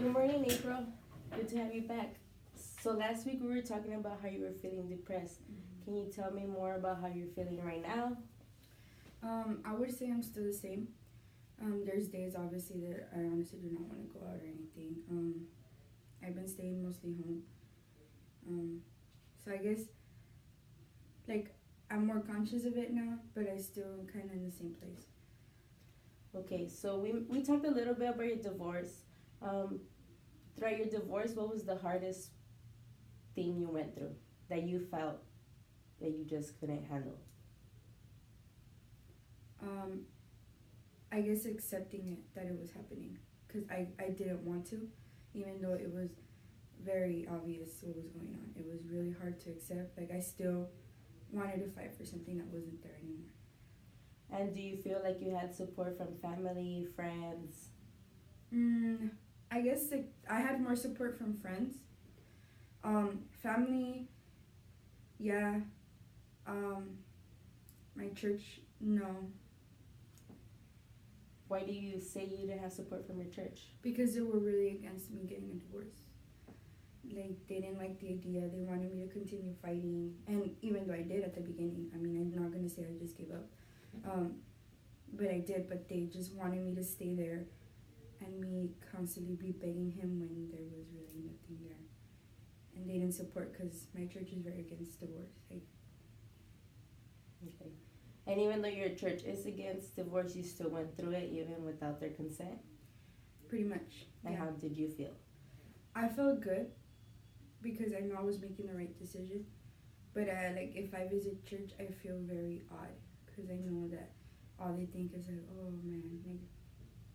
Good morning, April. Good to have you back. So last week we were talking about how you were feeling depressed. Can you tell me more about how you're feeling right now? I would say I'm still the same. There's days obviously that I honestly do not want to go out or anything. I've been staying mostly home. Um, so I guess like I'm more conscious of it now, but I still kind of in the same place. Okay, so we talked a little bit about your divorce. Um, Throughout your divorce, what was the hardest thing you went through that you felt that you just couldn't handle? Um, I guess accepting it that it was happening because I didn't want to, even though it was very obvious what was going on. It was really hard to accept. Like I still wanted to fight for something that wasn't there anymore. And do you feel like you had support from family, friends? I guess like I had more support from friends. Family, yeah. Um, my church, no, Why do you say you didn't have support from your church? because they were really against me getting a divorce. Like they didn't like the idea. They wanted me to continue fighting, and even though I did at the beginning, I mean, I'm not gonna say I just gave up, um, but I did. But they just wanted me to stay there, and me constantly be begging him when there was really nothing there, and they didn't support because my church is very against divorce. Like, Okay. And even though your church is against divorce, you still went through it even without their consent? pretty much. And Yeah. how did you feel? I felt good because I know I was making the right decision. But like if I visit church, I feel very odd because I know that all they think is like, oh man, like,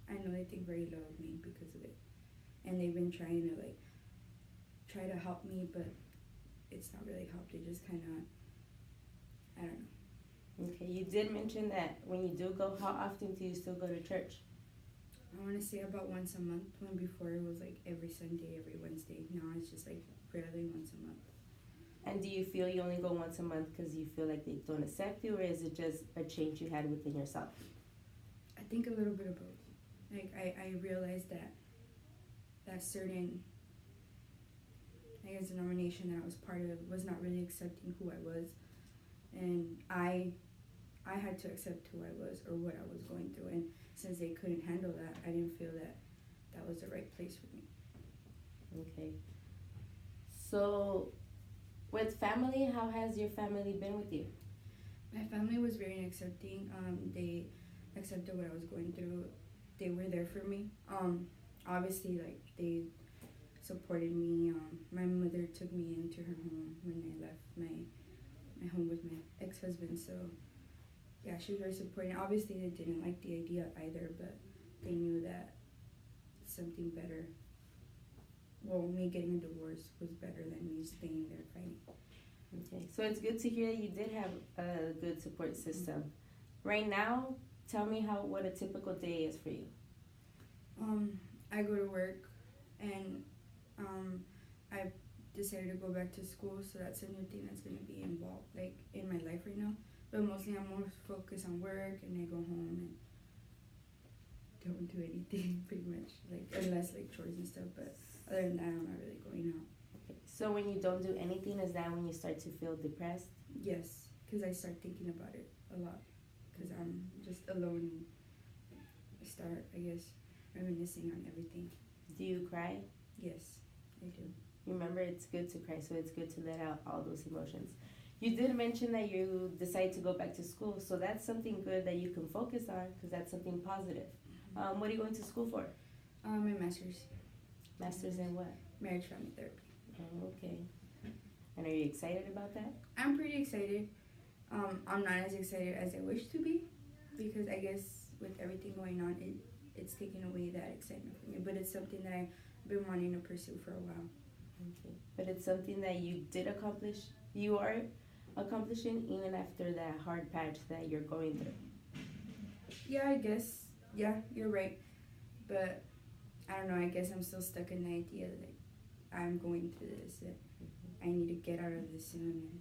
I know they think very low of me because of it, and they've been trying to like try to help me, but it's not really help. They just kind of, I don't know. Okay, you did mention that when you do go, how often do you still go to church? I want to say about once a month. When before it was like every Sunday, every Wednesday. Now it's just like rarely once a month. And do you feel you only go once a month because you feel like they don't accept you, or is it just a change you had within yourself? I think a little bit of both. Like I realized that that certain, I guess, denomination that I was part of was not really accepting who I was, and I had to accept who I was or what I was going through, and since they couldn't handle that, I didn't feel that that was the right place for me. Okay. So, with family, how has your family been with you? My family was very accepting. They accepted what I was going through. They were there for me. Obviously, like they supported me. My mother took me into her home when I left my home with my ex-husband. So yeah, she was very supporting. Obviously, they didn't like the idea either, but they knew that something better. Well, me getting a divorce was better than me staying there fighting. Okay, so it's good to hear that you did have a good support system. Right now, tell me what a typical day is for you. I go to work, and I decided to go back to school, so that's a new thing that's gonna be involved, like in my life right now. But mostly, I'm more focused on work, and I go home and don't do anything pretty much, like unless like chores and stuff. But other than that, I'm not really going out. Okay. So when you don't do anything, is that when you start to feel depressed? Yes, because I start thinking about it a lot, because I'm just alone. And I start, I guess, reminiscing on everything. Do you cry? Yes, I do. Remember, it's good to cry, so it's good to let out all those emotions. You did mention that you decide to go back to school, so that's something good that you can focus on because that's something positive. What are you going to school for? My master's, Masters in what? marriage family therapy. Oh, okay. And are you excited about that? I'm pretty excited. I'm not as excited as I wish to be, because I guess with everything going on, it's taken away that excitement from me. But it's something that I've been wanting to pursue for a while. Okay. But it's something that you did accomplish. You are accomplishing even after that hard patch that you're going through. Yeah, I guess. Yeah, you're right. But I don't know. I guess I'm still stuck in the idea that I'm going through this. That I need to get out of this soon. And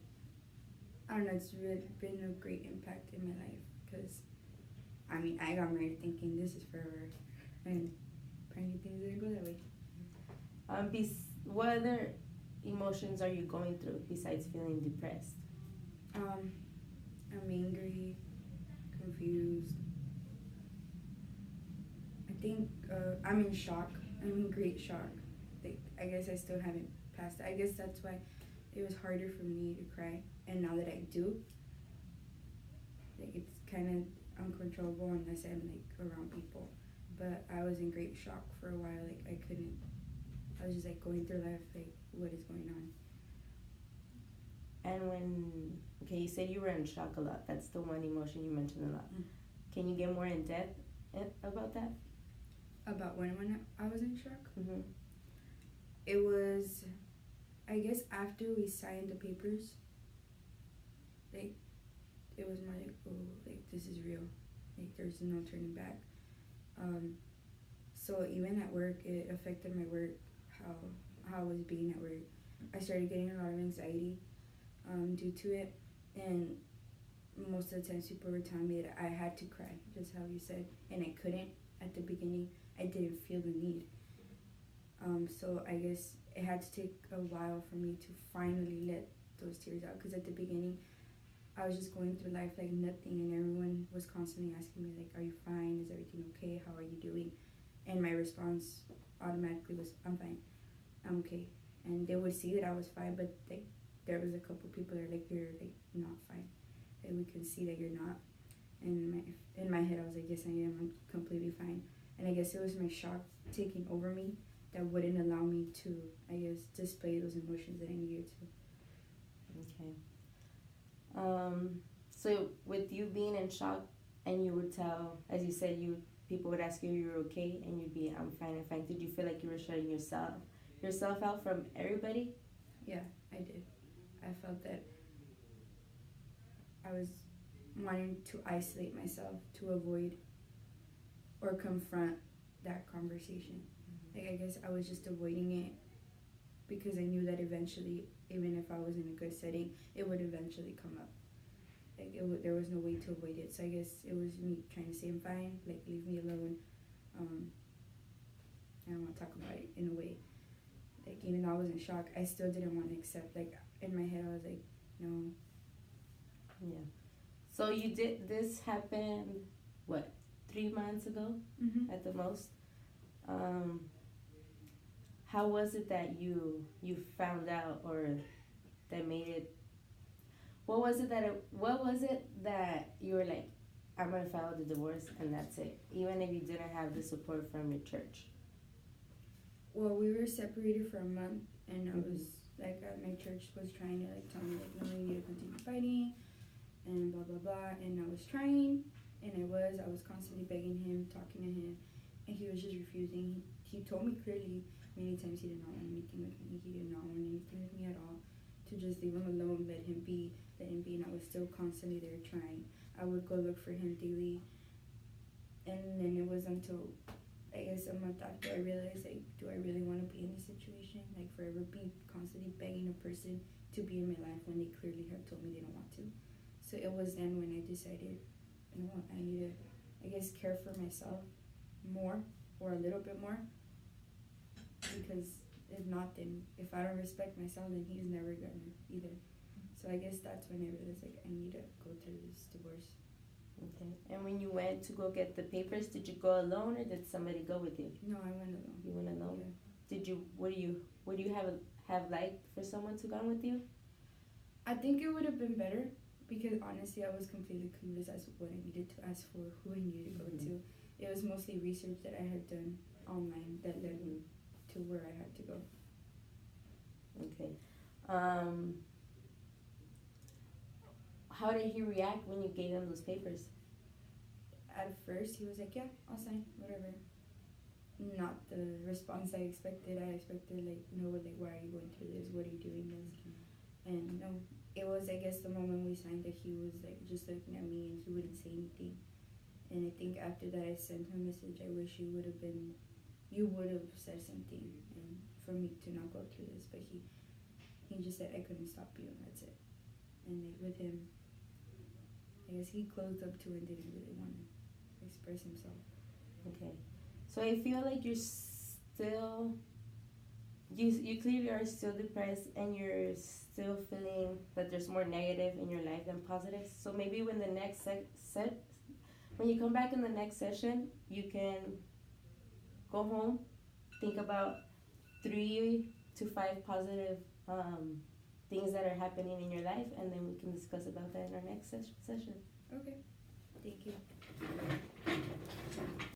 I don't know. It's really been a great impact in my life, because I mean, I got married thinking this is forever, and apparently things didn't go that way. What other emotions are you going through besides feeling depressed? Um, I'm angry, confused. I think I'm in shock. I'm in great shock. Like I guess I still haven't passed it. I guess that's why it was harder for me to cry. And now that I do, like it's kind of uncontrollable unless I'm like around people. But I was in great shock for a while. Like I couldn't. I was just like going through life. Like what is going on? And okay, you said you were in shock a lot. That's the one emotion you mentioned a lot. Mm. Can you get more in depth about that? About when I was in shock. Mm-hmm. It was, I guess, after we signed the papers. Like it was more like, oh, like this is real. Like there's no turning back. So even at work, it affected my work. How I was being at work. I started getting a lot of anxiety due to it, and most of the times people were telling me that I had to cry, just how you said, and I couldn't at the beginning. I didn't feel the need. So I guess it had to take a while for me to finally let those tears out, because at the beginning I was just going through life like nothing, and everyone was constantly asking me like, are you fine? Is everything okay? How are you doing? And my response automatically was, I'm fine. I'm okay. And they would see that I was fine, but like there was a couple people that are like, you're like not fine. Like we can see that you're not. And in my head I was like, yes I am. I'm completely fine. And I guess it was my shock taking over me that wouldn't allow me to, I guess, display those emotions that I needed to. Okay. So with you being in shock, and you would tell, as you said, people would ask you if you're okay, and you'd be, I'm fine, I'm fine. Did you feel like you were shutting yourself out from everybody? Yeah, I did. I felt that I was wanting to isolate myself to avoid or confront that conversation. Like I guess I was just avoiding it because I knew that eventually, even if I was in a good setting, it would eventually come up. Like there was no way to avoid it. So I guess it was me trying to say I'm fine, like leave me alone. I don't want to talk about it in a way. Like even though I was in shock, I still didn't want to accept. Like in my head, I was like, no. Yeah. So you did this happen, what, 3 months ago, at the most? How was it that you found out, or that made it? What was it that you were like, I'm gonna file the divorce and that's it, even if you didn't have the support from your church? Well, we were separated for a month, and I was like, my church was trying to like tell me like, no, you need to continue fighting, and blah blah blah. And I was trying, and I was constantly begging him, talking to him, and he was just refusing. He told me clearly many times he did not want anything with me. He did not want anything with me at all. To just leave him alone, let him be. And I was still constantly there trying. I would go look for him daily, and then it was until I guess a month after I realized, like, do I really want to be in this situation? Like, forever be constantly begging a person to be in my life when they clearly have told me they don't want to. So it was then when I decided, you know what, I need to, I guess, care for myself more, or a little bit more, because if not, then if I don't respect myself, then he's never gonna either. So I guess that's when I realized, like, I need to go through this divorce. Okay. And when you went to go get the papers, did you go alone, or did somebody go with you? No, I went alone. You went alone? Yeah. Did you? Would you have liked for someone to go with you? I think it would have been better, because honestly, I was completely clueless as to what I needed to ask for, who I needed to go to. It was mostly research that I had done online that led me to where I had to go. Okay. How did he react when you gave him those papers? At first, he was like, yeah, I'll sign, whatever. Not the response I expected. I expected, like, no, like, why are you going through this? What are you doing this? And no, it was, I guess, the moment we signed that he was, like, just looking at me and he wouldn't say anything. And I think after that, I sent him a message, I wish you would have said something, and for me to not go through this. But he just said, I couldn't stop you, and that's it. And like, with him, I guess he closed up too and didn't really want to express himself. Okay. So I feel like you're still you clearly are still depressed and you're still feeling that there's more negative in your life than positive. So maybe when the next set when you come back in the next session, you can go home, think about 3 to 5 positive things that are happening in your life, and then we can discuss about that in our next session. Okay. Thank you.